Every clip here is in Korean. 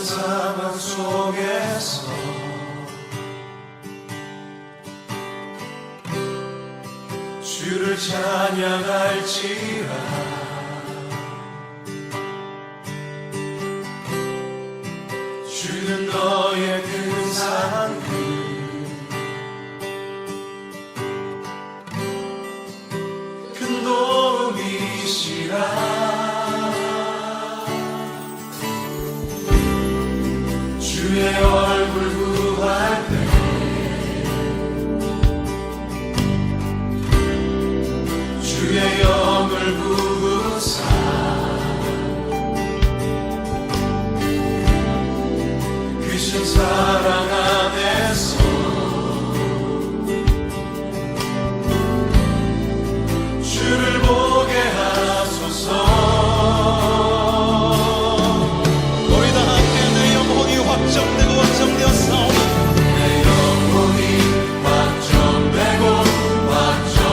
상황 속에서 주를 찬양할지라. 주는 너의 큰 사랑 큰 도움이시라. 주의 얼굴 구할 때 주의 영을 부으사 크신 사랑 안에서 주를 보게 하소서. 우리 다 함께 내 영혼이 확정되고 완성되었사오니 내 영혼이 확정되고 확정되었사오니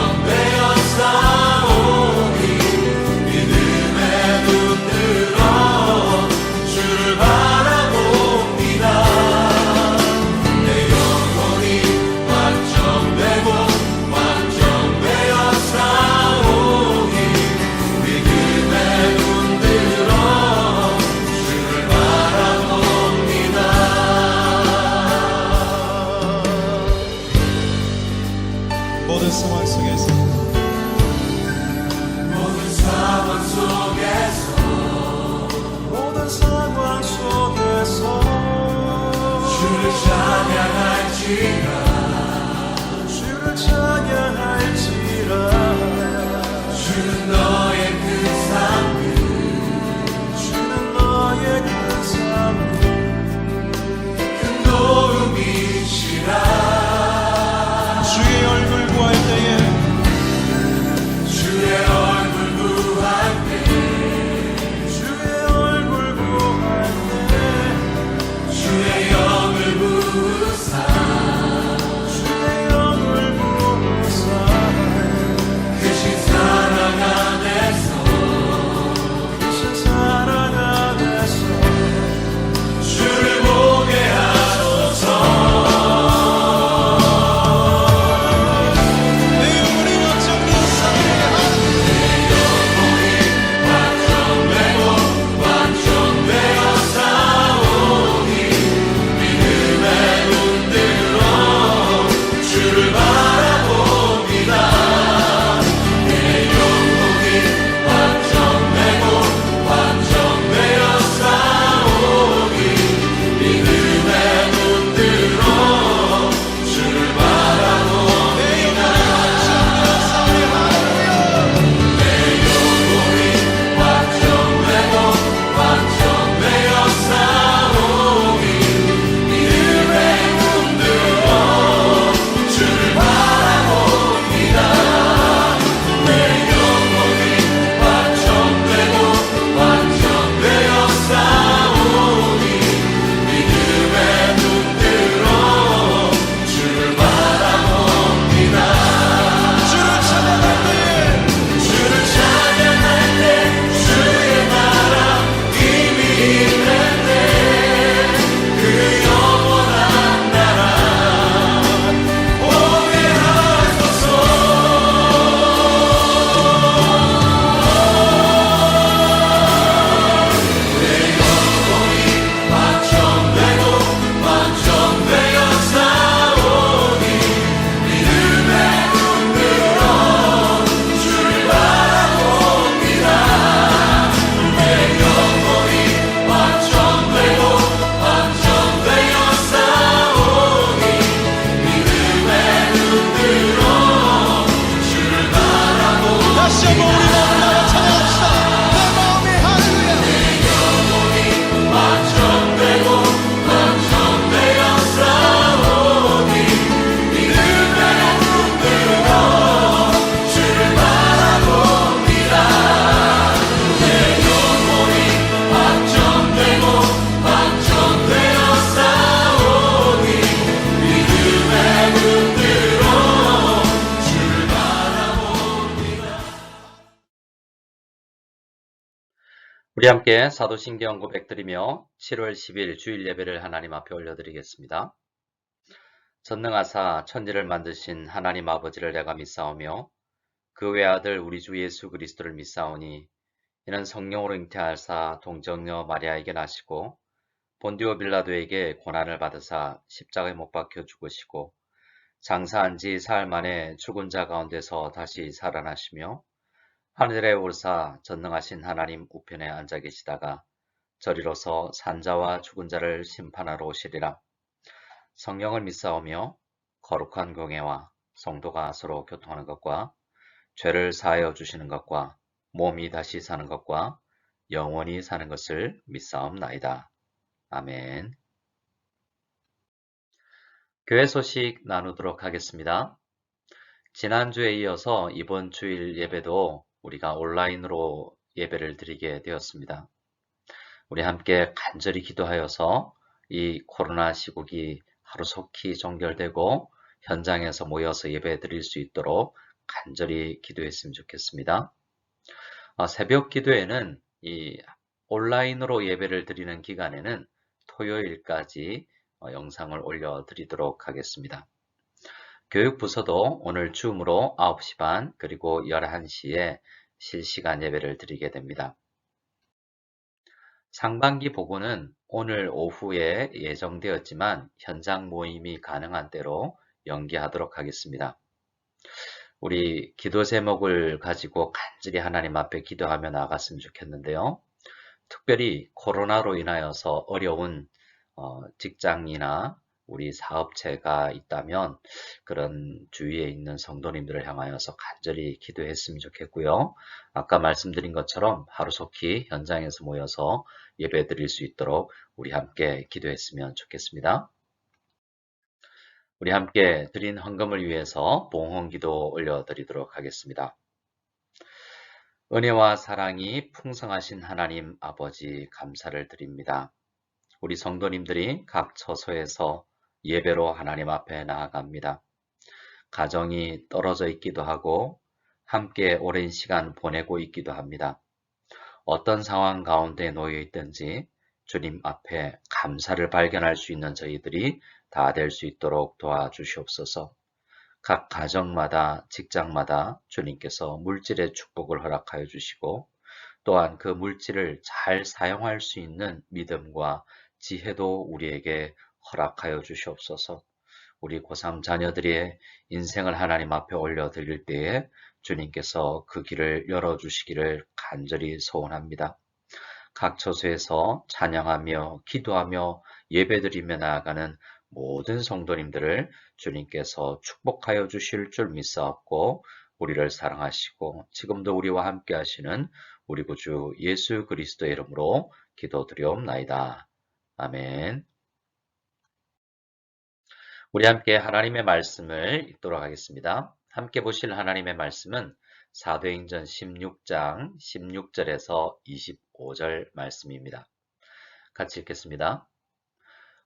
믿음의 눈 들어 주를 바라봅니다. 내 영혼이 확정되고 확정되었사오니 믿음의 눈 들어 주를 바라봅니다. 모든 상황 속에서 모든 상황 속에서 모든 상황 속에서 주를 찬양할지라. 주를 찬양할지라. 주는 너의 큰 삶을 주는 너의 큰 삶을 큰 도움이시라. 주의 얼굴 구할 때에 주의 얼굴 구할 때 주의 얼굴 구할 때 주의 영을 부으사 주의 영을 부으사 크신 사랑 안에서 크신 사랑 안에서 주를 보게 하소서. 내 영혼이 확정되었사오니 확정되고 확정되었사오니 믿음의 눈 들어 주를 바라봅니다. 내 영혼이 확정되고 확정되었사오니 믿음의 눈 들어 주를 바라봅니다. 내 영혼이 확정되고 확정되었사오니 믿음의 눈 들어 주를 바라봅니다. 내 영혼이 확정되고 확정되었사오니 믿음의 눈 들어 주를 바라봅니다. 주를 찬양할 때에 주를 찬양할 때 주의 나라 이미 있는데 그 영원한 나라 오게 하소서. 내 영혼이 확정되고 확정되었사오니 믿음의 눈 들어 주를 바라봅니다. 내 영혼이 확정되고 확정되었사오니 믿음의 눈 들어 주를 바라봅니다. 다시 한번 우리 마음을 나가 찬양합시다. 내 마음이 할렐루야. 영혼이 확정되고 확정되었사오니 믿음의 눈 들어 주를 바라봅니다. 내 영혼이 확정되고 확정되었사오니 믿음의 눈 들어 주를 바라봅니다. 우리 함께 사도신경 고백드리며 7월 10일 주일 예배를 하나님 앞에 올려드리겠습니다. 전능하사 천지를 만드신 하나님 아버지를 내가 믿사오며 그 외아들 우리 주 예수 그리스도를 믿사오니 이는 성령으로 잉태하사 동정녀 마리아에게 나시고 본디오 빌라도에게 고난을 받으사 십자가에 못 박혀 죽으시고 장사한 지 사흘 만에 죽은 자 가운데서 다시 살아나시며 하늘에 오르사 전능하신 하나님 우편에 앉아 계시다가 저리로서 산자와 죽은 자를 심판하러 오시리라. 성령을 믿사오며 거룩한 공예와 성도가 서로 교통하는 것과 죄를 사하여 주시는 것과 몸이 다시 사는 것과 영원히 사는 것을 믿사옵나이다. 아멘. 교회 소식 나누도록 하겠습니다. 지난주에 이어서 이번 주일 예배도 우리가 온라인으로 예배를 드리게 되었습니다. 우리 함께 간절히 기도하여서 이 코로나 시국이 하루속히 종결되고 현장에서 모여서 예배 드릴 수 있도록 간절히 기도했으면 좋겠습니다. 새벽 기도에는 이 온라인으로 예배를 드리는 기간에는 토요일까지 영상을 올려드리도록 하겠습니다. 교육부서도 오늘 줌으로 9시 반 그리고 11시에 실시간 예배를 드리게 됩니다. 상반기 보고는 오늘 오후에 예정되었지만 현장 모임이 가능한 대로 연기하도록 하겠습니다. 우리 기도 제목을 가지고 간절히 하나님 앞에 기도하며 나갔으면 좋겠는데요. 특별히 코로나로 인하여서 어려운 직장이나 우리 사업체가 있다면 그런 주위에 있는 성도님들을 향하여서 간절히 기도했으면 좋겠고요. 아까 말씀드린 것처럼 하루속히 현장에서 모여서 예배 드릴 수 있도록 우리 함께 기도했으면 좋겠습니다. 우리 함께 드린 헌금을 위해서 봉헌기도 올려드리도록 하겠습니다. 은혜와 사랑이 풍성하신 하나님 아버지 감사를 드립니다. 우리 성도님들이 각 처소에서 예배로 하나님 앞에 나아갑니다. 가정이 떨어져 있기도 하고 함께 오랜 시간 보내고 있기도 합니다. 어떤 상황 가운데 놓여 있든지 주님 앞에 감사를 발견할 수 있는 저희들이 다 될 수 있도록 도와주시옵소서. 각 가정마다 직장마다 주님께서 물질의 축복을 허락하여 주시고 또한 그 물질을 잘 사용할 수 있는 믿음과 지혜도 우리에게 허락하여 주시옵소서. 우리 고3 자녀들의 인생을 하나님 앞에 올려드릴 때에 주님께서 그 길을 열어주시기를 간절히 소원합니다. 각 처소에서 찬양하며 기도하며 예배드리며 나아가는 모든 성도님들을 주님께서 축복하여 주실 줄 믿사옵고 우리를 사랑하시고 지금도 우리와 함께 하시는 우리 구주 예수 그리스도의 이름으로 기도드리옵나이다. 아멘. 우리 함께 하나님의 말씀을 읽도록 하겠습니다. 함께 보실 하나님의 말씀은 사도행전 16장 16절에서 25절 말씀입니다. 같이 읽겠습니다.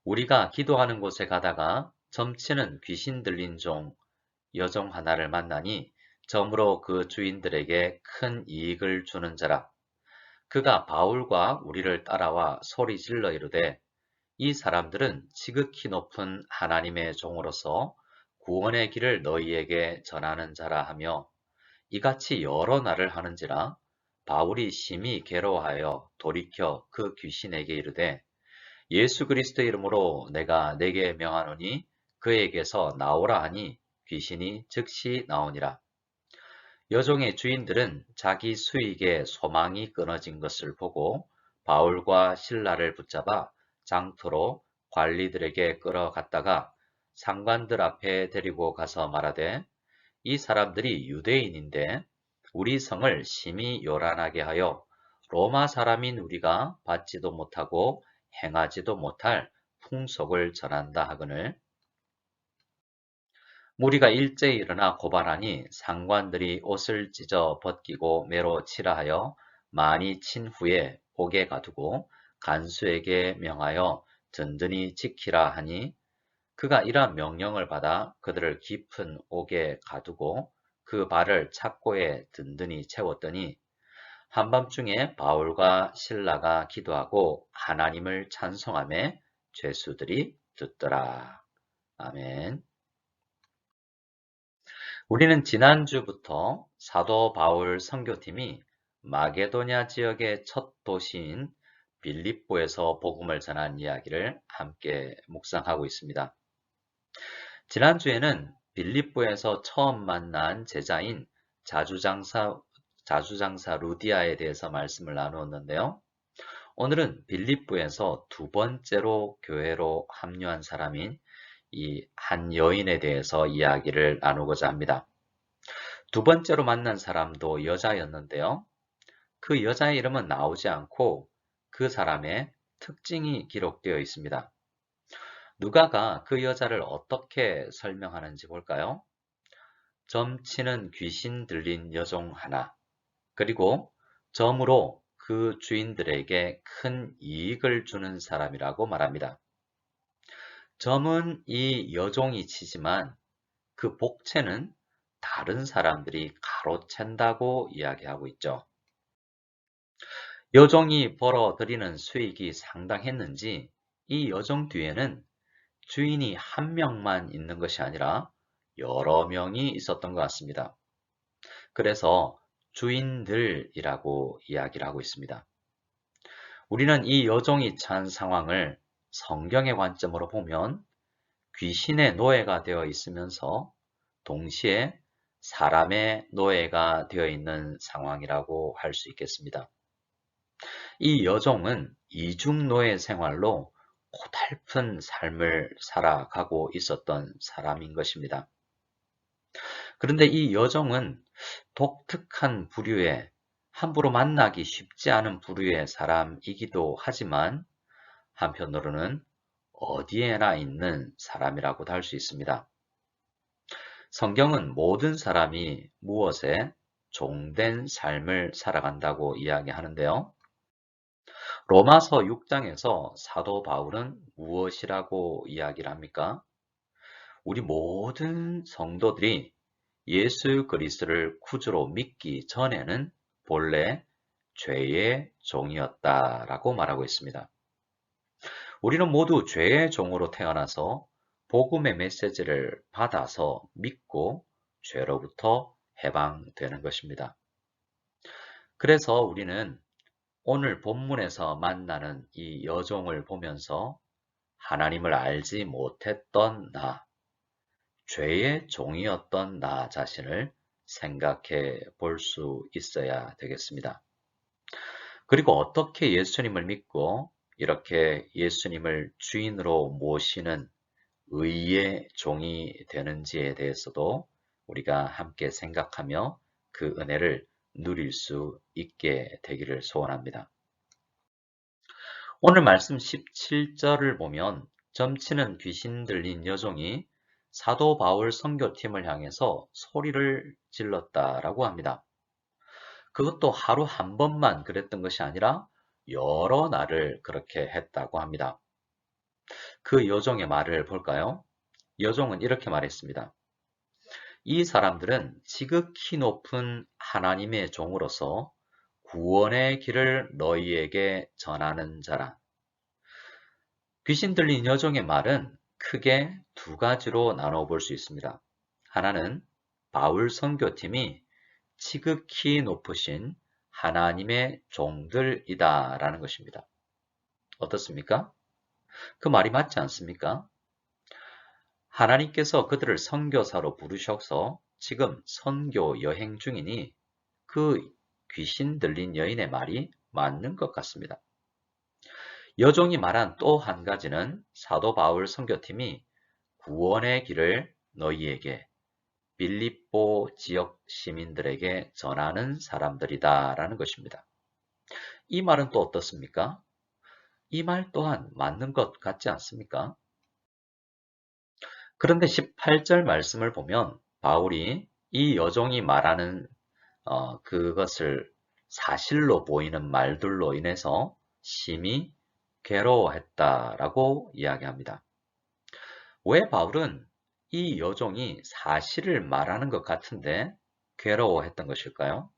우리가 기도하는 곳에 가다가 점치는 귀신 들린 여종 하나를 만나니 점으로 그 주인들에게 큰 이익을 주는 자라. 그가 바울과 우리를 따라와 소리 질러 이르되 이 사람들은 지극히 높은 하나님의 종으로서 구원의 길을 너희에게 전하는 자라 하며 이같이 여러 날을 하는지라. 바울이 심히 괴로워하여 돌이켜 그 귀신에게 이르되 예수 그리스도의 이름으로 내가 네게 명하노니 그에게서 나오라 하니 귀신이 즉시 나오니라. 여종의 주인들은 자기 수익에 소망이 끊어진 것을 보고 바울과 실라를 붙잡아 장터로 관리들에게 끌어갔다가 상관들 앞에 데리고 가서 말하되 이 사람들이 유대인인데 우리 성을 심히 요란하게 하여 로마 사람인 우리가 받지도 못하고 행하지도 못할 풍속을 전한다 하거늘 무리가 일제히 일어나 고발하니 상관들이 옷을 찢어 벗기고 매로 치라 하여 많이 친 후에 옥에 가두고 간수에게 명하여 든든히 지키라 하니 그가 이러한 명령을 받아 그들을 깊은 옥에 가두고 그 발을 착고에 든든히 채웠더니 한밤중에 바울과 실라가 기도하고 하나님을 찬송하며 죄수들이 듣더라. 아멘. 우리는 지난주부터 사도 바울 선교팀이 마게도냐 지역의 첫 도시인 빌립보에서 복음을 전한 이야기를 함께 묵상하고 있습니다. 지난주에는 빌립보에서 처음 만난 제자인 자주장사 루디아에 대해서 말씀을 나누었는데요. 오늘은 빌립보에서 두 번째로 교회로 합류한 사람인 이 한 여인에 대해서 이야기를 나누고자 합니다. 두 번째로 만난 사람도 여자였는데요. 그 여자의 이름은 나오지 않고 그 사람의 특징이 기록되어 있습니다. 누가가 그 여자를 어떻게 설명하는지 볼까요? 점치는 귀신 들린 여종 하나, 그리고 점으로 그 주인들에게 큰 이익을 주는 사람이라고 말합니다. 점은 이 여종이 치지만 그 복채는 다른 사람들이 가로챈다고 이야기하고 있죠. 여종이 벌어들이는 수익이 상당했는지 이 여종 뒤에는 주인이 한 명만 있는 것이 아니라 여러 명이 있었던 것 같습니다. 그래서 주인들이라고 이야기를 하고 있습니다. 우리는 이 여종이 처한 상황을 성경의 관점으로 보면 귀신의 노예가 되어 있으면서 동시에 사람의 노예가 되어 있는 상황이라고 할 수 있겠습니다. 이 여종은 이중 노예 생활로 고달픈 삶을 살아가고 있었던 사람인 것입니다. 그런데 이 여종은 독특한 부류의, 함부로 만나기 쉽지 않은 부류의 사람이기도 하지만 한편으로는 어디에나 있는 사람이라고도 할 수 있습니다. 성경은 모든 사람이 무엇에 종된 삶을 살아간다고 이야기하는데요. 로마서 6장에서 사도 바울은 무엇이라고 이야기를 합니까? 우리 모든 성도들이 예수 그리스도를 구주로 믿기 전에는 본래 죄의 종이었다라고 말하고 있습니다. 우리는 모두 죄의 종으로 태어나서 복음의 메시지를 받아서 믿고 죄로부터 해방되는 것입니다. 그래서 우리는 오늘 본문에서 만나는 이 여종을 보면서 하나님을 알지 못했던 나, 죄의 종이었던 나 자신을 생각해 볼 수 있어야 되겠습니다. 그리고 어떻게 예수님을 믿고 이렇게 예수님을 주인으로 모시는 의의 종이 되는지에 대해서도 우리가 함께 생각하며 그 은혜를 누릴 수 있게 되기를 소원합니다. 오늘 말씀 17절을 보면 점치는 귀신 들린 여종이 사도 바울 선교팀을 향해서 소리를 질렀다라고 합니다. 그것도 하루 한 번만 그랬던 것이 아니라 여러 날을 그렇게 했다고 합니다. 그 여종의 말을 볼까요? 여종은 이렇게 말했습니다. 이 사람들은 지극히 높은 하나님의 종으로서 구원의 길을 너희에게 전하는 자라. 귀신 들린 여종의 말은 크게 두 가지로 나눠볼 수 있습니다. 하나는 바울 선교팀이 지극히 높으신 하나님의 종들이다 라는 것입니다. 어떻습니까? 그 말이 맞지 않습니까? 하나님께서 그들을 선교사로 부르셔서 지금 선교 여행 중이니 그 귀신 들린 여인의 말이 맞는 것 같습니다. 여종이 말한 또 한 가지는 사도 바울 선교팀이 구원의 길을 너희에게, 빌립보 지역 시민들에게 전하는 사람들이다 라는 것입니다. 이 말은 또 어떻습니까? 이 말 또한 맞는 것 같지 않습니까? 그런데 18절 말씀을 보면 바울이 이 여종이 말하는 그것을 사실로 보이는 말들로 인해서 심히 괴로워했다라고 이야기합니다. 왜 바울은 이 여종이 사실을 말하는 것 같은데 괴로워했던 것일까요?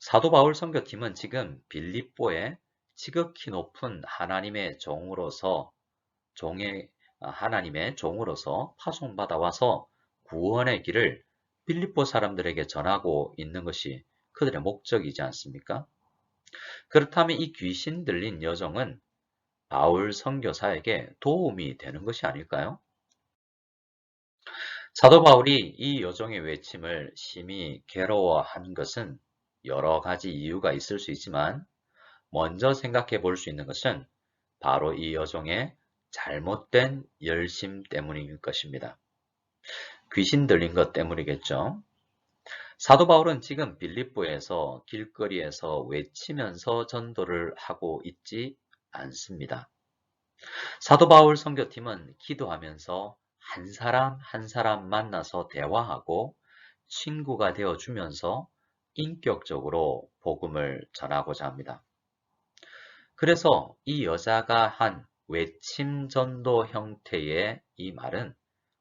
사도 바울 선교팀은 지금 빌립보에 지극히 높은 하나님의 종으로서 하나님의 종으로서 파송받아 와서 구원의 길을 빌립보 사람들에게 전하고 있는 것이 그들의 목적이지 않습니까? 그렇다면 이 귀신 들린 여종은 바울 선교사에게 도움이 되는 것이 아닐까요? 사도 바울이 이 여종의 외침을 심히 괴로워한 것은 여러 가지 이유가 있을 수 있지만 먼저 생각해 볼 수 있는 것은 바로 이 여종의 잘못된 열심 때문일 것입니다. 귀신 들린 것 때문이겠죠. 사도 바울은 지금 빌립보에서 길거리에서 외치면서 전도를 하고 있지 않습니다. 사도 바울 선교팀은 기도하면서 한 사람 한 사람 만나서 대화하고 친구가 되어 주면서 인격적으로 복음을 전하고자 합니다. 그래서 이 여자가 한 외침 전도 형태의 이 말은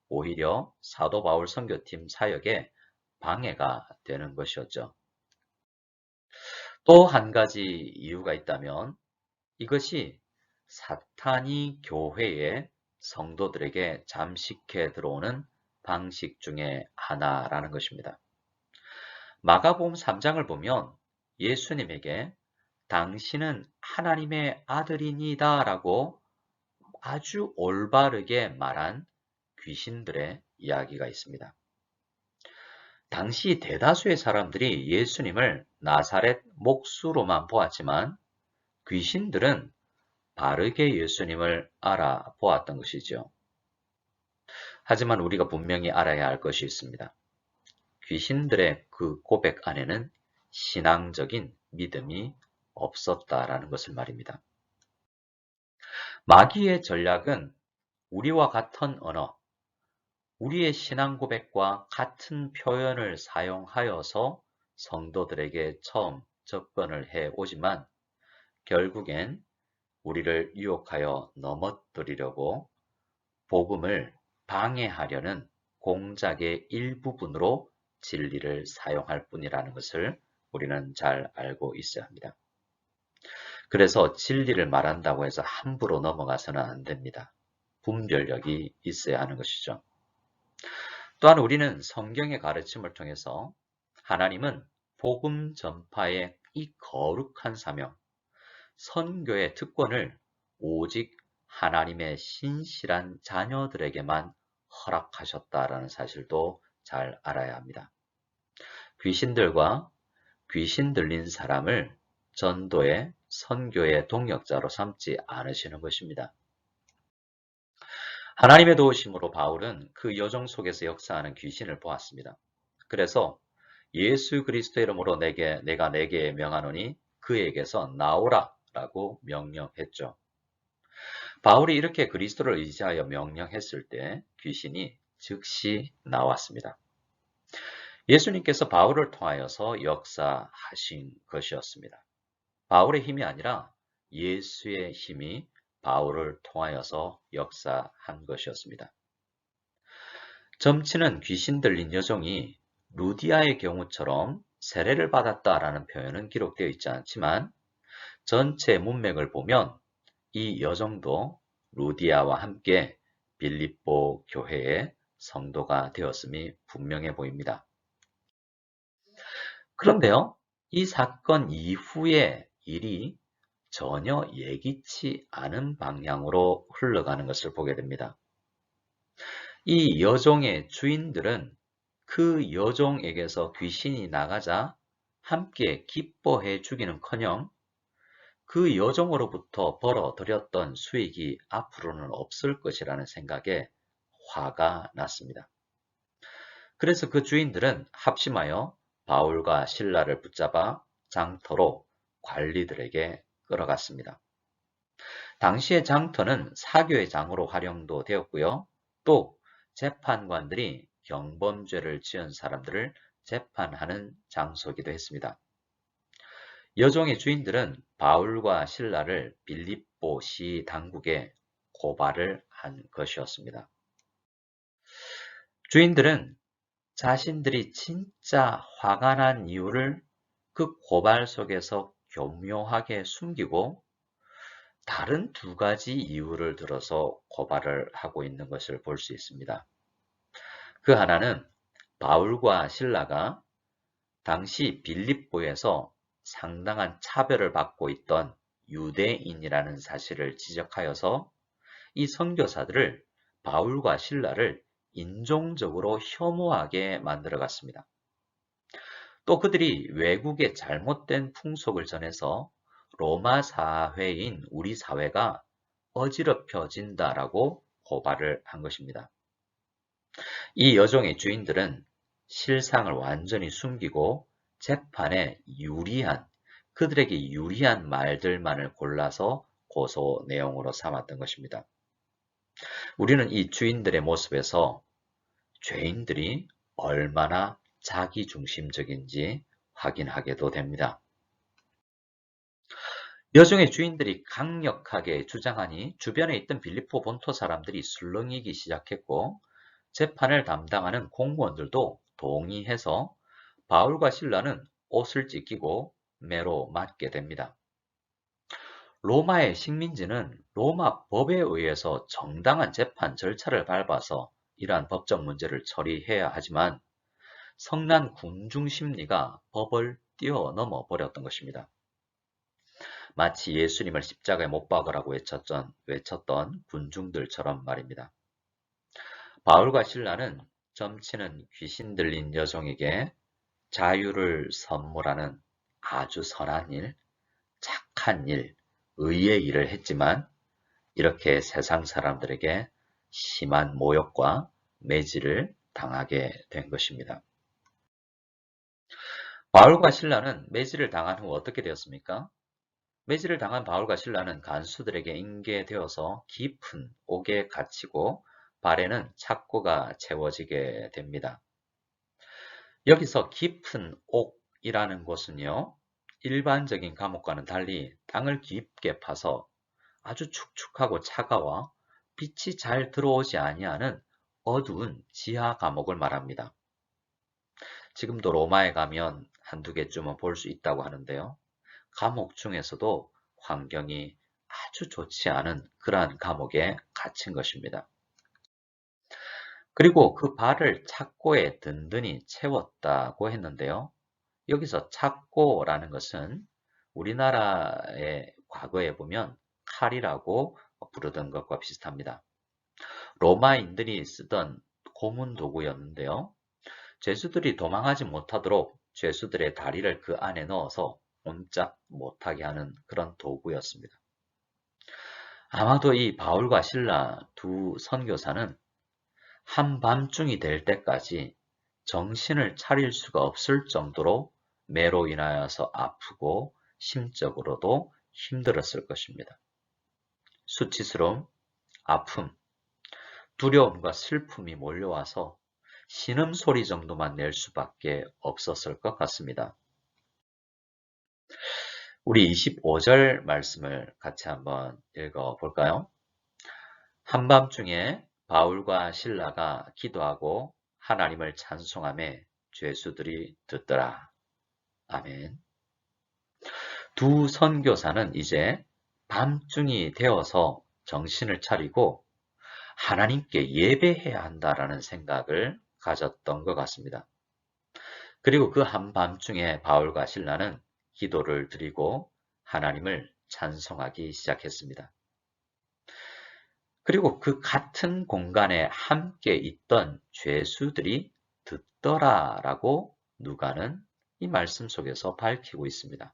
오히려 사도 바울 선교팀 사역에 방해가 되는 것이었죠. 또 한 가지 이유가 있다면 이것이 사탄이 교회에 성도들에게 잠식해 들어오는 방식 중에 하나라는 것입니다. 마가복음 3장을 보면 예수님에게 당신은 하나님의 아들이니다 라고 아주 올바르게 말한 귀신들의 이야기가 있습니다. 당시 대다수의 사람들이 예수님을 나사렛 목수로만 보았지만 귀신들은 바르게 예수님을 알아보았던 것이죠. 하지만 우리가 분명히 알아야 할 것이 있습니다. 귀신들의 그 고백 안에는 신앙적인 믿음이 없었다라는 것을 말입니다. 마귀의 전략은 우리와 같은 언어, 우리의 신앙 고백과 같은 표현을 사용하여서 성도들에게 처음 접근을 해 오지만 결국엔 우리를 유혹하여 넘어뜨리려고 복음을 방해하려는 공작의 일부분으로 진리를 사용할 뿐이라는 것을 우리는 잘 알고 있어야 합니다. 그래서 진리를 말한다고 해서 함부로 넘어가서는 안 됩니다. 분별력이 있어야 하는 것이죠. 또한 우리는 성경의 가르침을 통해서 하나님은 복음 전파의 이 거룩한 사명, 선교의 특권을 오직 하나님의 신실한 자녀들에게만 허락하셨다라는 사실도 잘 알아야 합니다. 귀신들과 귀신 들린 사람을 전도의 선교의 동역자로 삼지 않으시는 것입니다. 하나님의 도우심으로 바울은 그 여종 속에서 역사하는 귀신을 보았습니다. 그래서 예수 그리스도의 이름으로 내가 내게 명하노니 그에게서 나오라 라고 명령했죠. 바울이 이렇게 그리스도를 의지하여 명령했을 때 귀신이 즉시 나왔습니다. 예수님께서 바울을 통하여서 역사하신 것이었습니다. 바울의 힘이 아니라 예수의 힘이 바울을 통하여서 역사한 것이었습니다. 점치는 귀신 들린 여종이 루디아의 경우처럼 세례를 받았다라는 표현은 기록되어 있지 않지만 전체 문맥을 보면 이 여종도 루디아와 함께 빌립보 교회의 성도가 되었음이 분명해 보입니다. 그런데요, 이 사건 이후의 일이 전혀 예기치 않은 방향으로 흘러가는 것을 보게 됩니다. 이 여종의 주인들은 그 여종에게서 귀신이 나가자 함께 기뻐해 주기는커녕 그 여종으로부터 벌어들였던 수익이 앞으로는 없을 것이라는 생각에 화가 났습니다. 그래서 그 주인들은 합심하여 바울과 실라를 붙잡아 장터로 관리들에게 끌어갔습니다. 당시의 장터는 사교의 장으로 활용도 되었고요. 또 재판관들이 경범죄를 지은 사람들을 재판하는 장소이기도 했습니다. 여종의 주인들은 바울과 실라를 빌립보 시 당국에 고발을 한 것이었습니다. 주인들은 자신들이 진짜 화가 난 이유를 그 고발 속에서 교묘하게 숨기고 다른 두 가지 이유를 들어서 고발을 하고 있는 것을 볼 수 있습니다. 그 하나는 바울과 실라가 당시 빌립보에서 상당한 차별을 받고 있던 유대인이라는 사실을 지적하여서 이 선교사들을 바울과 실라를 인종적으로 혐오하게 만들어 갔습니다. 또 그들이 외국의 잘못된 풍속을 전해서 로마 사회인 우리 사회가 어지럽혀진다라고 고발을 한 것입니다. 이 여종의 주인들은 실상을 완전히 숨기고 재판에 그들에게 유리한 말들만을 골라서 고소 내용으로 삼았던 것입니다. 우리는 이 주인들의 모습에서 죄인들이 얼마나 자기중심적인지 확인하게도 됩니다. 여종의 주인들이 강력하게 주장하니 주변에 있던 빌립보 본토 사람들이 술렁이기 시작했고 재판을 담당하는 공무원들도 동의해서 바울과 실라는 옷을 찢기고 매로 맞게 됩니다. 로마의 식민지는 로마 법에 의해서 정당한 재판 절차를 밟아서 이러한 법적 문제를 처리해야 하지만 성난 군중 심리가 법을 뛰어넘어 버렸던 것입니다. 마치 예수님을 십자가에 못 박으라고 외쳤던 군중들처럼 말입니다. 바울과 실라는 점치는 귀신 들린 여종에게 자유를 선물하는 아주 선한 일, 착한 일, 의의 일을 했지만 이렇게 세상 사람들에게 심한 모욕과 매질을 당하게 된 것입니다. 바울과 실라는 매질을 당한 후 어떻게 되었습니까? 매질을 당한 바울과 실라는 간수들에게 인계되어서 깊은 옥에 갇히고 발에는 착고가 채워지게 됩니다. 여기서 깊은 옥이라는 곳은요, 일반적인 감옥과는 달리 땅을 깊게 파서 아주 축축하고 차가워 빛이 잘 들어오지 아니하는 어두운 지하 감옥을 말합니다. 지금도 로마에 가면 한두 개쯤은 볼 수 있다고 하는데요. 감옥 중에서도 환경이 아주 좋지 않은 그러한 감옥에 갇힌 것입니다. 그리고 그 발을 착고에 든든히 채웠다고 했는데요. 여기서 착고라는 것은 우리나라의 과거에 보면 칼이라고 부르던 것과 비슷합니다. 로마인들이 쓰던 고문 도구였는데요. 죄수들이 도망하지 못하도록 죄수들의 다리를 그 안에 넣어서 꼼짝 못하게 하는 그런 도구였습니다. 아마도 이 바울과 실라 두 선교사는 한밤중이 될 때까지 정신을 차릴 수가 없을 정도로 매로 인하여서 아프고 심적으로도 힘들었을 것입니다. 수치스러움, 아픔, 두려움과 슬픔이 몰려와서 신음소리 정도만 낼 수밖에 없었을 것 같습니다. 우리 25절 말씀을 같이 한번 읽어볼까요? 한밤중에 바울과 실라가 기도하고 하나님을 찬송하며 죄수들이 듣더라. 아멘. 두 선교사는 이제 밤중이 되어서 정신을 차리고 하나님께 예배해야 한다라는 생각을 가졌던 것 같습니다. 그리고 그 한밤중에 바울과 실라는 기도를 드리고 하나님을 찬송하기 시작했습니다. 그리고 그 같은 공간에 함께 있던 죄수들이 듣더라라고 누가는 이 말씀 속에서 밝히고 있습니다.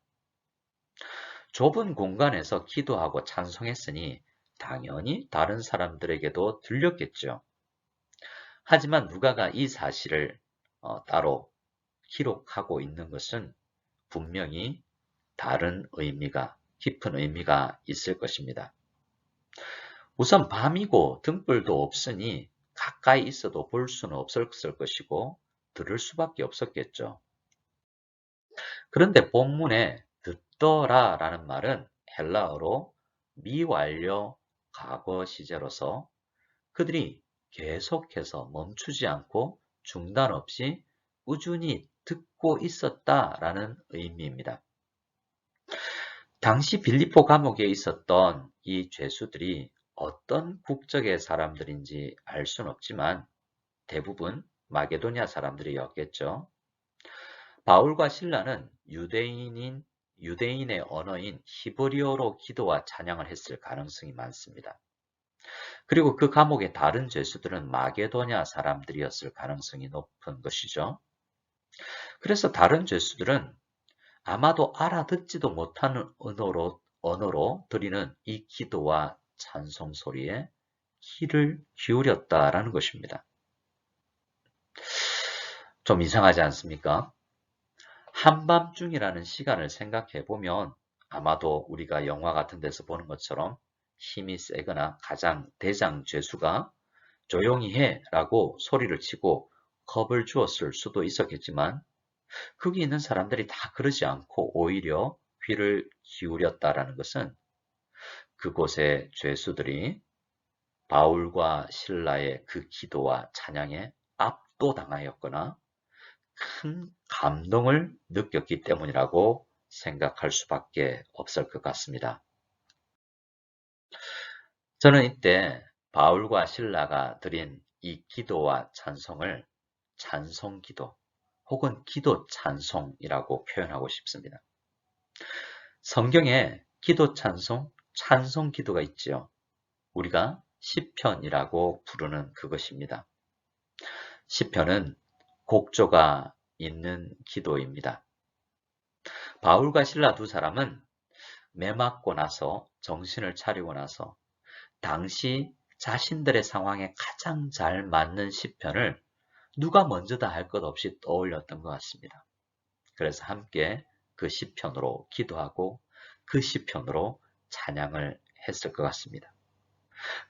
좁은 공간에서 기도하고 찬송했으니 당연히 다른 사람들에게도 들렸겠죠. 하지만 누가가 이 사실을 따로 기록하고 있는 것은 분명히 다른 의미가, 깊은 의미가 있을 것입니다. 우선 밤이고 등불도 없으니 가까이 있어도 볼 수는 없었을 것이고 들을 수밖에 없었겠죠. 그런데 본문에 듣더라 라는 말은 헬라어로 미완료 과거 시제로서 그들이 계속해서 멈추지 않고 중단 없이 꾸준히 듣고 있었다라는 의미입니다. 당시 빌립보 감옥에 있었던 이 죄수들이 어떤 국적의 사람들인지 알 수는 없지만 대부분 마게도냐 사람들이었겠죠. 바울과 실라는 유대인의 언어인 히브리어로 기도와 찬양을 했을 가능성이 많습니다. 그리고 그 감옥의 다른 죄수들은 마게도냐 사람들이었을 가능성이 높은 것이죠. 그래서 다른 죄수들은 아마도 알아듣지도 못하는 언어로 드리는 이 기도와 찬송 소리에 귀를 기울였다라는 것입니다. 좀 이상하지 않습니까? 한밤중이라는 시간을 생각해 보면 아마도 우리가 영화 같은 데서 보는 것처럼 힘이 세거나 가장 대장 죄수가 조용히 해 라고 소리를 치고 겁을 주었을 수도 있었겠지만 거기 있는 사람들이 다 그러지 않고 오히려 귀를 기울였다라는 것은 그곳의 죄수들이 바울과 실라의 그 기도와 찬양에 압도당하였거나 큰 감동을 느꼈기 때문이라고 생각할 수밖에 없을 것 같습니다. 저는 이때 바울과 실라가 드린 이 기도와 찬송을 찬송기도 혹은 기도 찬송이라고 표현하고 싶습니다. 성경에 기도 찬송, 찬송 기도가 있지요. 우리가 시편이라고 부르는 그것입니다. 시편은 곡조가 있는 기도입니다. 바울과 실라 두 사람은 매맞고 나서 정신을 차리고 나서 당시 자신들의 상황에 가장 잘 맞는 시편을 누가 먼저다 할 것 없이 떠올렸던 것 같습니다. 그래서 함께 그 시편으로 기도하고 그 시편으로 찬양을 했을 것 같습니다.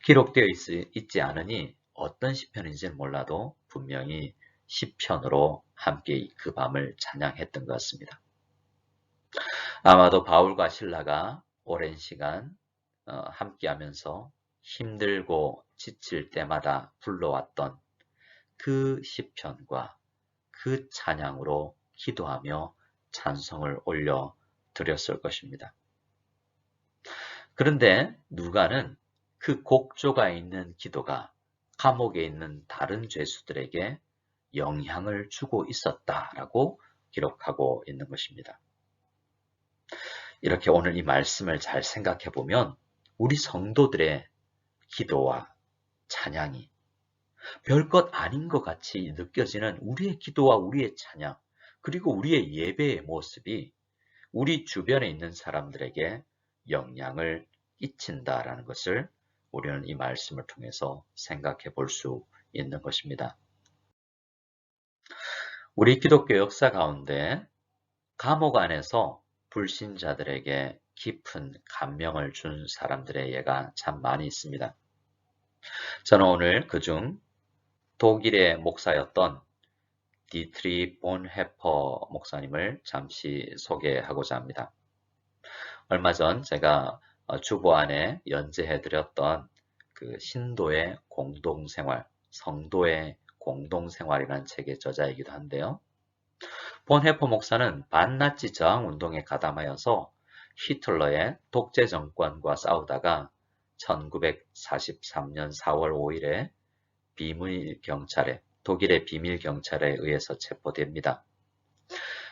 기록되어 있지 않으니 어떤 시편인지는 몰라도 분명히 시편으로 함께 그 밤을 찬양했던 것 같습니다. 아마도 바울과 실라가 오랜 시간 함께하면서 힘들고 지칠 때마다 불러왔던 그 시편과 그 찬양으로 기도하며 찬송을 올려 드렸을 것입니다. 그런데 누가는 그 곡조가 있는 기도가 감옥에 있는 다른 죄수들에게 영향을 주고 있었다라고 기록하고 있는 것입니다. 이렇게 오늘 이 말씀을 잘 생각해 보면 우리 성도들의 기도와 찬양이 별것 아닌 것 같이 느껴지는 우리의 기도와 우리의 찬양, 그리고 우리의 예배의 모습이 우리 주변에 있는 사람들에게 영향을 끼친다라는 것을 우리는 이 말씀을 통해서 생각해 볼 수 있는 것입니다. 우리 기독교 역사 가운데 감옥 안에서 불신자들에게 깊은 감명을 준 사람들의 예가 참 많이 있습니다. 저는 오늘 그중 독일의 목사였던 디트리 본헤퍼 목사님을 잠시 소개하고자 합니다. 얼마 전 제가 주보안에 연재해드렸던 그 신도의 공동생활, 성도의 공동생활이라는 책의 저자이기도 한데요. 본헤퍼 목사는 반나치 저항운동에 가담하여서 히틀러의 독재 정권과 싸우다가 1943년 4월 5일에 독일의 비밀경찰에 의해서 체포됩니다.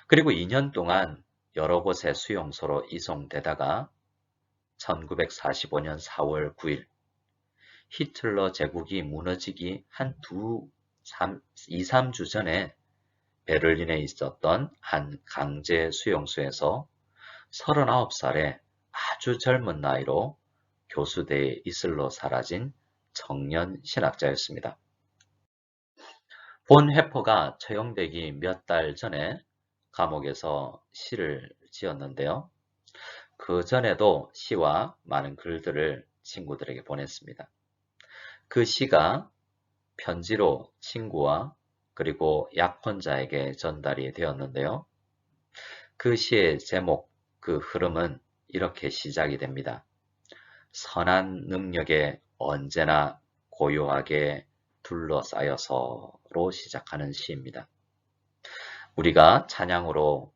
그리고 2년 동안 여러 곳의 수용소로 이송되다가 1945년 4월 9일 히틀러 제국이 무너지기 한 2-3주 전에 베를린에 있었던 한 강제 수용소에서 39살의 아주 젊은 나이로 교수대에 이슬로 사라진 청년 신학자였습니다. 본 헤퍼가 처형되기 몇 달 전에 감옥에서 시를 지었는데요. 그 전에도 시와 많은 글들을 친구들에게 보냈습니다. 그 시가 편지로 친구와 그리고 약혼자에게 전달이 되었는데요. 그 시의 제목, 그 흐름은 이렇게 시작이 됩니다. 선한 능력에 언제나 고요하게 둘러싸여서로 시작하는 시입니다. 우리가 찬양으로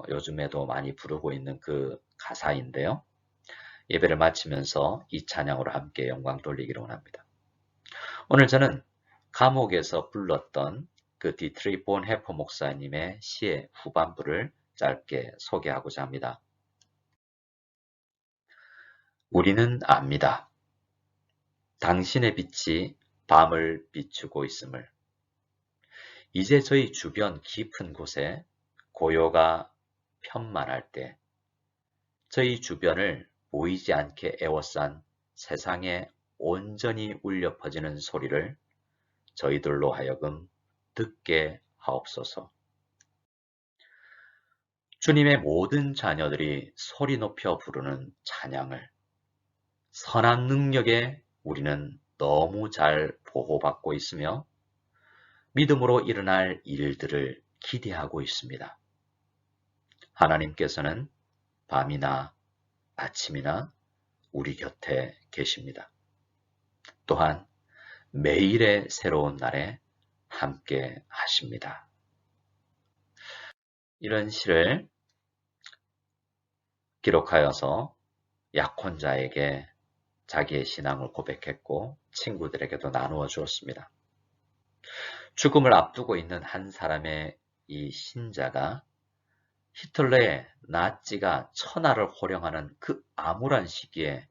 요즘에도 많이 부르고 있는 그 가사인데요. 예배를 마치면서 이 찬양으로 함께 영광 돌리기를 원합니다. 오늘 저는 감옥에서 불렀던 그 디트리 본헤퍼 목사님의 시의 후반부를 짧게 소개하고자 합니다. 우리는 압니다. 당신의 빛이 밤을 비추고 있음을. 이제 저희 주변 깊은 곳에 고요가 편만할 때 저희 주변을 보이지 않게 에워싼 세상에 온전히 울려 퍼지는 소리를 저희들로 하여금 듣게 하옵소서. 주님의 모든 자녀들이 소리 높여 부르는 찬양을 선한 능력에 우리는 너무 잘 보호받고 있으며 믿음으로 일어날 일들을 기대하고 있습니다. 하나님께서는 밤이나 아침이나 우리 곁에 계십니다. 또한 매일의 새로운 날에 함께 하십니다. 이런 시를 기록하여서 약혼자에게 자기의 신앙을 고백했고 친구들에게도 나누어 주었습니다. 죽음을 앞두고 있는 한 사람의 이 신자가 히틀러의 나치가 천하를 호령하는 그 암울한 시기에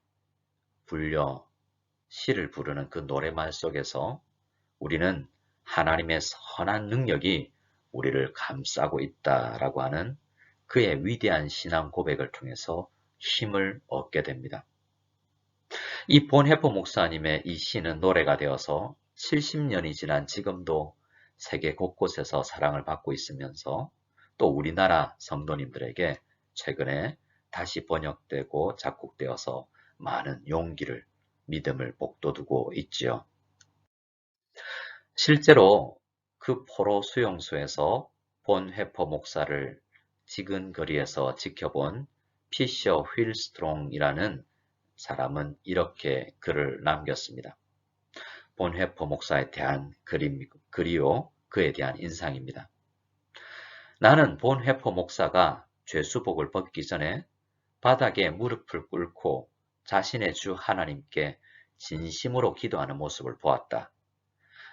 시를 부르는 그 노래말 속에서 우리는 하나님의 선한 능력이 우리를 감싸고 있다라고 하는 그의 위대한 신앙 고백을 통해서 힘을 얻게 됩니다. 이 본헤퍼 목사님의 이 시는 노래가 되어서 70년이 지난 지금도 세계 곳곳에서 사랑을 받고 있으면서 또 우리나라 성도님들에게 최근에 다시 번역되고 작곡되어서 많은 용기를, 믿음을 북돋우고 있지요. 실제로 그 포로 수용소에서 본헤퍼 목사를 지근거리에서 지켜본 피셔 휠스트롱이라는 사람은 이렇게 글을 남겼습니다. 본헤퍼 목사에 대한 글이요, 그에 대한 인상입니다. 나는 본헤퍼 목사가 죄수복을 벗기 전에 바닥에 무릎을 꿇고 자신의 주 하나님께 진심으로 기도하는 모습을 보았다.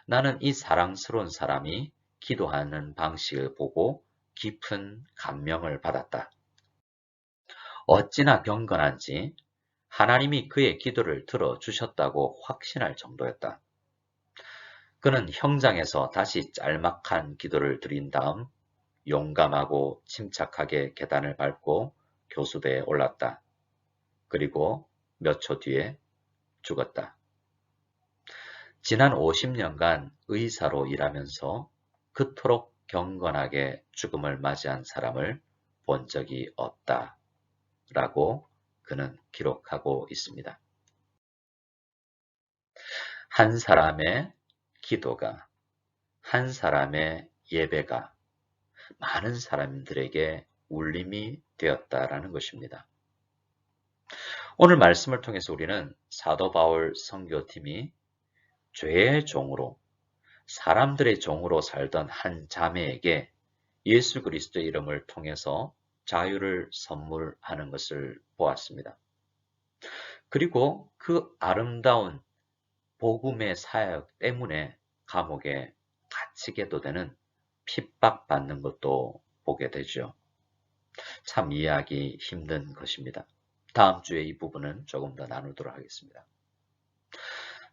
나는 이 사랑스러운 사람이 기도하는 방식을 보고 깊은 감명을 받았다. 어찌나 경건한지 하나님이 그의 기도를 들어주셨다고 확신할 정도였다. 그는 형장에서 다시 짤막한 기도를 드린 다음 용감하고 침착하게 계단을 밟고 교수대에 올랐다. 그리고 몇 초 뒤에 죽었다. 지난 50년간 의사로 일하면서 그토록 경건하게 죽음을 맞이한 사람을 본 적이 없다. 라고 그는 기록하고 있습니다. 한 사람의 기도가, 한 사람의 예배가 많은 사람들에게 울림이 되었다라는 것입니다. 오늘 말씀을 통해서 우리는 사도 바울 선교팀이 죄의 종으로, 사람들의 종으로 살던 한 자매에게 예수 그리스도의 이름을 통해서 자유를 선물하는 것을 보았습니다. 그리고 그 아름다운 복음의 사역 때문에 감옥에 갇히게도 되는 핍박받는 것도 보게 되죠. 참 이해하기 힘든 것입니다. 다음 주에 이 부분은 조금 더 나누도록 하겠습니다.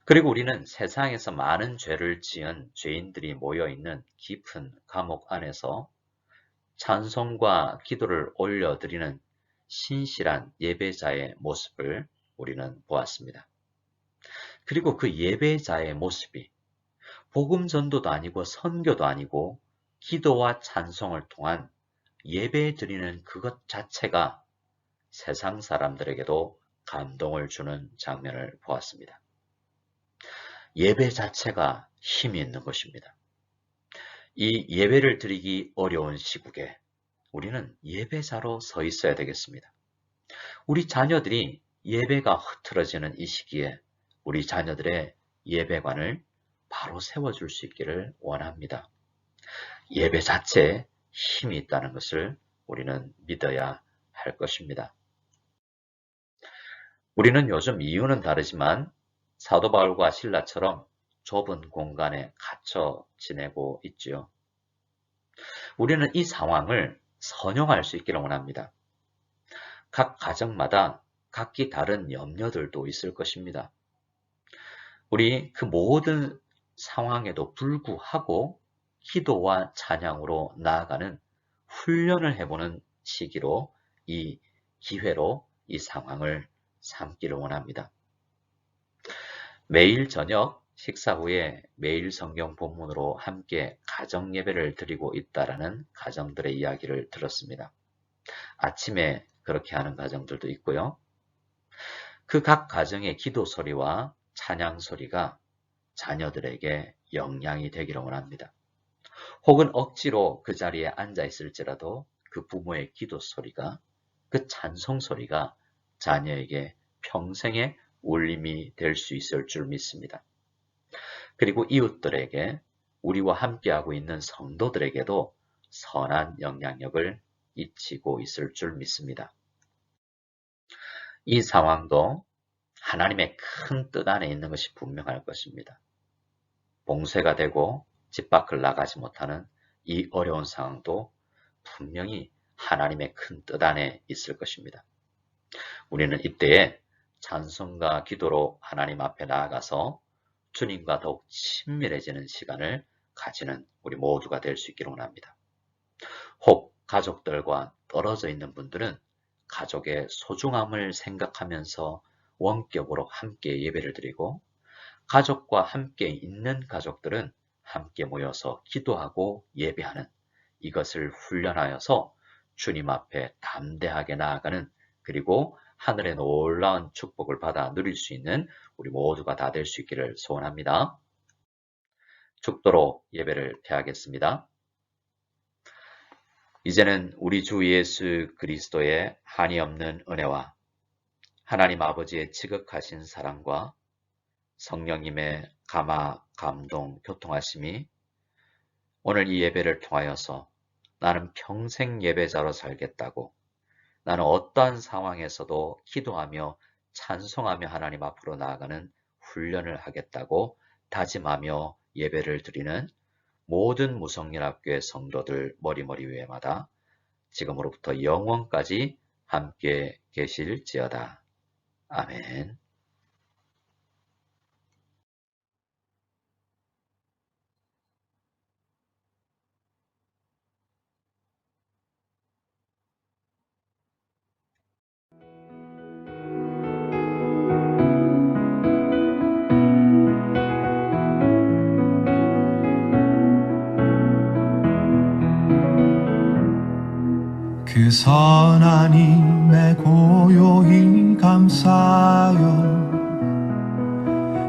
그리고 우리는 세상에서 많은 죄를 지은 죄인들이 모여있는 깊은 감옥 안에서 찬송과 기도를 올려드리는 신실한 예배자의 모습을 우리는 보았습니다. 그리고 그 예배자의 모습이 복음 전도도 아니고 선교도 아니고 기도와 찬송을 통한 예배 드리는 그것 자체가 세상 사람들에게도 감동을 주는 장면을 보았습니다. 예배 자체가 힘이 있는 것입니다. 이 예배를 드리기 어려운 시국에 우리는 예배자로 서 있어야 되겠습니다. 우리 자녀들이 예배가 흐트러지는 이 시기에 우리 자녀들의 예배관을 바로 세워줄 수 있기를 원합니다. 예배 자체에 힘이 있다는 것을 우리는 믿어야 할 것입니다. 우리는 요즘 이유는 다르지만 사도 바울과 실라처럼 좁은 공간에 갇혀 지내고 있지요. 우리는 이 상황을 선용할 수 있기를 원합니다. 각 가정마다 각기 다른 염려들도 있을 것입니다. 우리 그 모든 상황에도 불구하고 기도와 찬양으로 나아가는 훈련을 해보는 시기로 이 기회로 이 상황을 삼기를 원합니다. 매일 저녁 식사 후에 매일 성경 본문으로 함께 가정 예배를 드리고 있다라는 가정들의 이야기를 들었습니다. 아침에 그렇게 하는 가정들도 있고요. 그 각 가정의 기도 소리와 찬양 소리가 자녀들에게 영향이 되기를 원합니다. 혹은 억지로 그 자리에 앉아 있을지라도 그 부모의 기도 소리가, 그 찬송 소리가 자녀에게 평생의 울림이 될 수 있을 줄 믿습니다. 그리고 이웃들에게, 우리와 함께하고 있는 성도들에게도 선한 영향력을 끼치고 있을 줄 믿습니다. 이 상황도 하나님의 큰 뜻 안에 있는 것이 분명할 것입니다. 봉쇄가 되고 집 밖을 나가지 못하는 이 어려운 상황도 분명히 하나님의 큰 뜻 안에 있을 것입니다. 우리는 이때에 찬송과 기도로 하나님 앞에 나아가서 주님과 더욱 친밀해지는 시간을 가지는 우리 모두가 될 수 있기를 원합니다. 혹 가족들과 떨어져 있는 분들은 가족의 소중함을 생각하면서 원격으로 함께 예배를 드리고, 가족과 함께 있는 가족들은 함께 모여서 기도하고 예배하는 이것을 훈련하여서 주님 앞에 담대하게 나아가는, 그리고 하늘의 놀라운 축복을 받아 누릴 수 있는 우리 모두가 다 될 수 있기를 소원합니다. 죽도록 예배를 드리겠습니다. 이제는 우리 주 예수 그리스도의 한이 없는 은혜와 하나님 아버지의 지극하신 사랑과 성령님의 감화, 감동, 교통하심이 오늘 이 예배를 통하여서 나는 평생 예배자로 살겠다고, 나는 어떠한 상황에서도 기도하며 찬송하며 하나님 앞으로 나아가는 훈련을 하겠다고 다짐하며 예배를 드리는 모든 무성연합교회 성도들 머리머리 위에마다 지금으로부터 영원까지 함께 계실지어다. 아멘. 그 선한 힘에 고요히 감사하여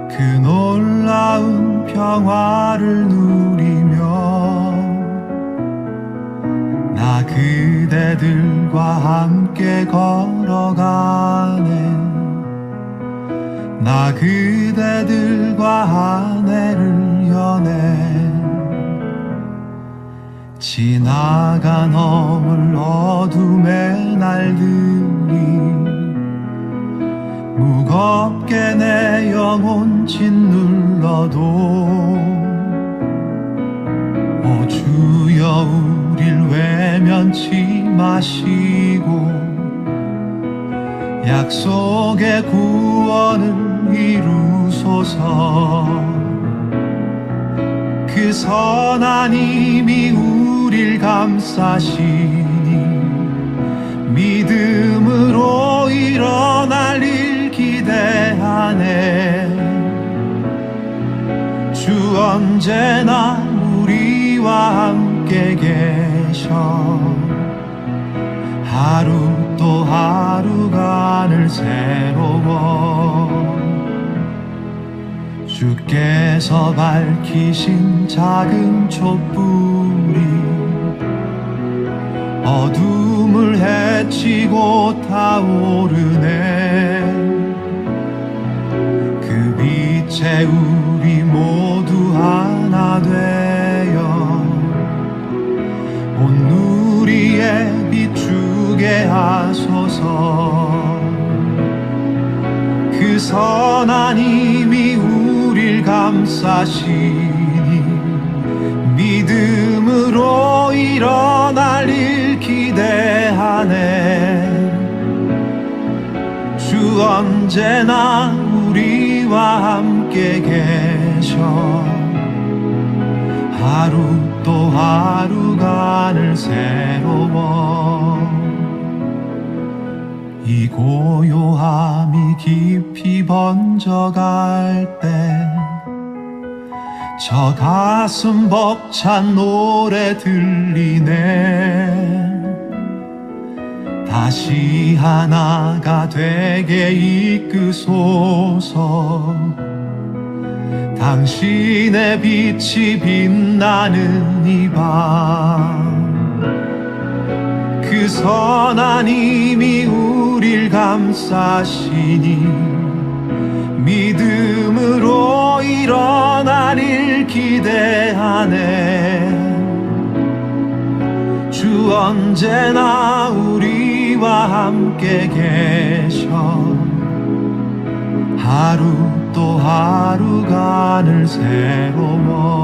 그 놀라운 평화를 누리며 나 그대들과 함께 걸어가네. 나 그대들과 한 해를 여네. 지나가 넘을 어둠의 날들이 무겁게 내 영혼 짓눌러도 오 주여 우릴 외면치 마시고 약속의 구원을 이루소서. 그 선한 힘이 우릴 감싸시니 믿음으로 일어날 일 기대하네. 주 언제나 우리와 함께 계셔 하루 또 하루가 늘 새로워. 주께서 밝히신 작은 촛불이 어둠을 헤치고 타오르네. 그 빛에 우리 모두 하나 되어 온 하소서. 그 선한 힘이 우릴 감싸시니 믿음으로 일어날 일 기대하네. 주 언제나 우리와 함께 계셔. 하루 또 하루가 늘 새로워. 이 고요함이 깊이 번져갈 때 저 가슴 벅찬 노래 들리네. 다시 하나가 되게 이끄소서. 당신의 빛이 빛나는 이 밤. 그 선한 힘이 우릴 감싸시니 믿음으로 일어날 일 기대하네. 주 언제나 우리와 함께 계셔. 하루 또 하루가 늘 새로워.